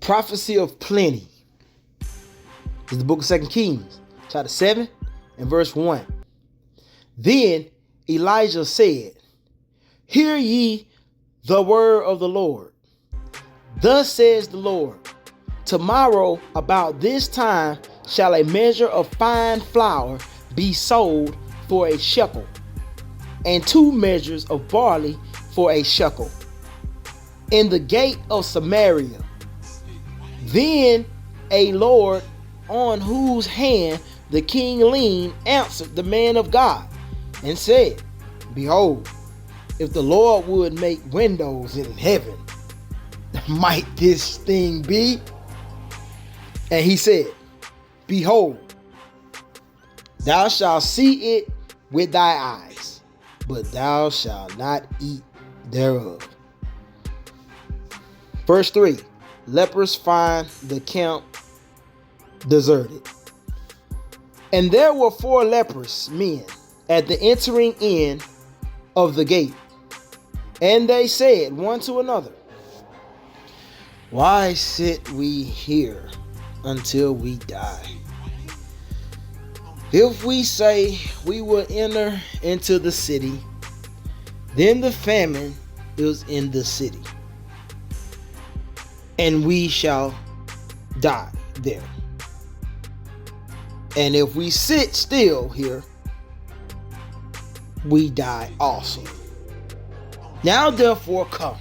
prophecy of plenty. It's the book of 2 Kings, chapter 7 and verse 1. Then Elijah said, Hear ye the word of the Lord. Thus says the Lord, Tomorrow about this time shall a measure of fine flour be sold for a shekel, and 2 measures of barley for a shekel, in the gate of Samaria. Then a Lord on whose hand the king leaned answered the man of God and said, Behold, if the Lord would make windows in heaven, might this thing be? And he said, Behold, thou shalt see it with thy eyes, but thou shalt not eat thereof. Verse 3. Lepers find the camp deserted. And there were 4 leprous men at the entering in of the gate. And they said one to another, Why sit we here until we die? If we say we will enter into the city, then the famine is in the city, and we shall die there. And if we sit still here, we die also. Now therefore come,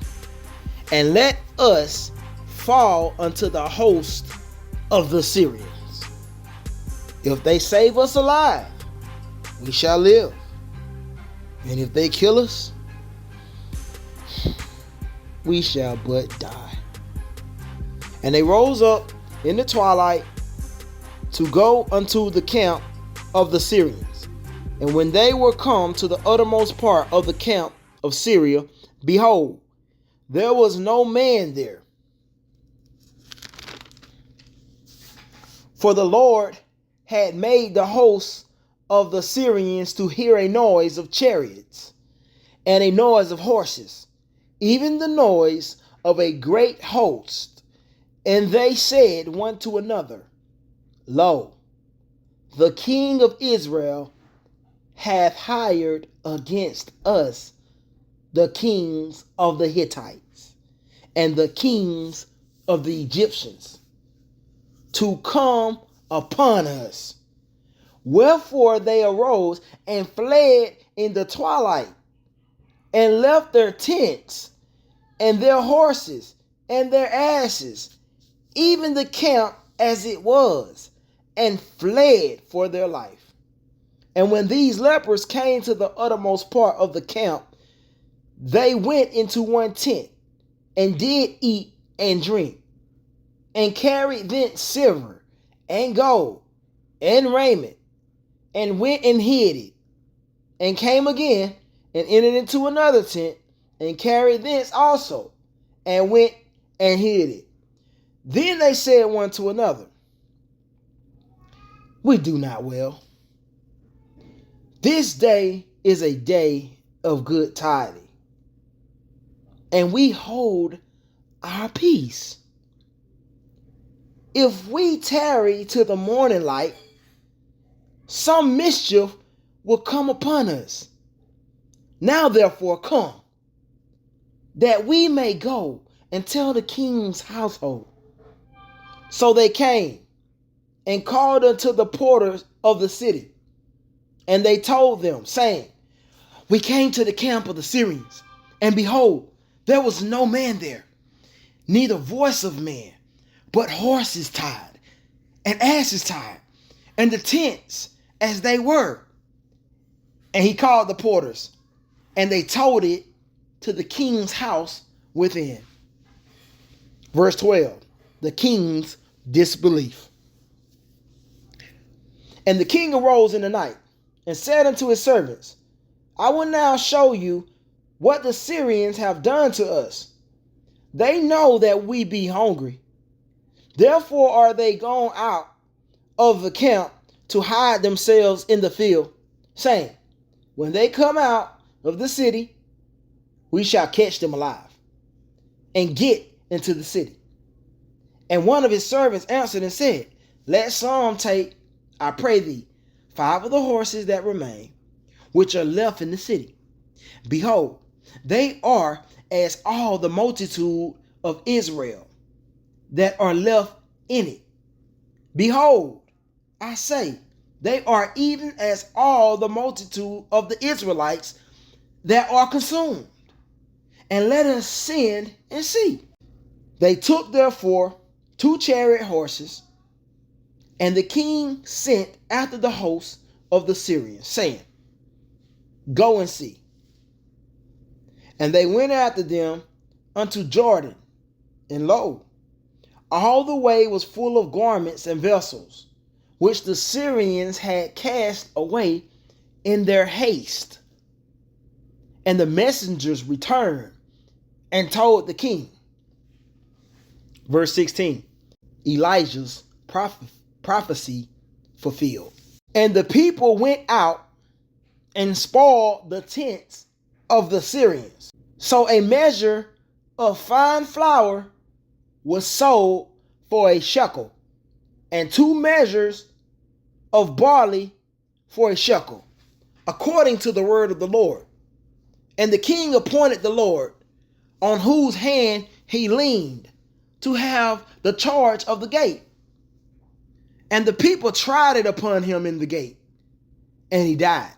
and let us fall unto the host of the Syrians. If they save us alive, we shall live. And if they kill us, we shall but die. And they rose up in the twilight to go unto the camp of the Syrians. And when they were come to the uttermost part of the camp of Syria, behold, there was no man there. For the Lord had made the hosts of the Syrians to hear a noise of chariots and a noise of horses, even the noise of a great host. And they said one to another, Lo, the king of Israel hath hired against us the kings of the Hittites and the kings of the Egyptians to come upon us. Wherefore they arose and fled in the twilight, and left their tents and their horses and their asses, even the camp as it was, and fled for their life. And when these lepers came to the uttermost part of the camp, they went into one tent, and did eat and drink, and carried thence silver and gold and raiment, and went and hid it, and came again and entered into another tent, and carried thence also, and went and hid it. Then they said one to another, We do not well. This day is a day of good tiding, and we hold our peace. If we tarry till the morning light, some mischief will come upon us. Now therefore come, that we may go and tell the king's household. So they came and called unto the porters of the city, and they told them, saying, We came to the camp of the Syrians, and behold, there was no man there, neither voice of man, but horses tied, and asses tied, and the tents as they were. And he called the porters, and they told it to the king's house within. Verse 12, the king's disbelief. And the king arose in the night, and said unto his servants, I will now show you what the Syrians have done to us. They know that we be hungry. Therefore are they gone out of the camp to hide themselves in the field, saying, When they come out of the city, we shall catch them alive, and get into the city, And one of his servants answered and said, let some take, I pray thee, 5 of the horses that remain, which are left in the city. Behold, they are as all the multitude of Israel that are left in it. Behold, I say, they are even as all the multitude of the Israelites that are consumed. And let us send and see. They took therefore 2 chariot horses, and the king sent after the host of the Syrians, saying, go and see. And they went after them unto Jordan, and lo, all the way was full of garments and vessels, which the Syrians had cast away in their haste. And the messengers returned and told the king. Verse 16, Elijah's prophecy fulfilled. And the people went out and spoiled the tents of the Syrians. So a measure of fine flour was sold for a shekel, and 2 measures of barley for a shekel, according to the word of the Lord. And the king appointed the Lord, on whose hand he leaned, to have the charge of the gate. And the people tried it upon him in the gate, and he died,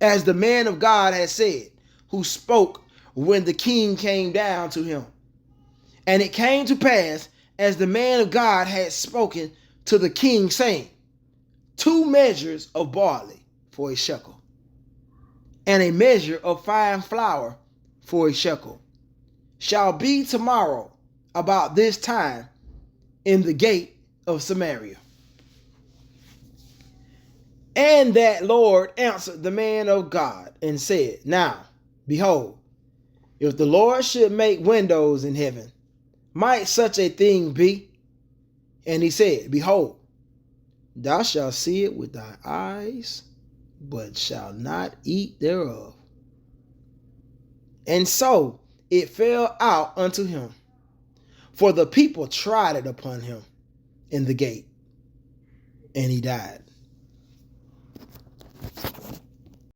as the man of God had said, who spoke when the king came down to him. And it came to pass, as the man of God had spoken to the king, saying, 2 measures of barley for a shekel, and a measure of fine flour for a shekel, shall be tomorrow about this time in the gate of Samaria. And that Lord answered the man of God and said, now, behold, if the Lord should make windows in heaven, might such a thing be? And he said, behold, thou shalt see it with thy eyes, but shalt not eat thereof. And so it fell out unto him, for the people tried it upon him in the gate, and he died.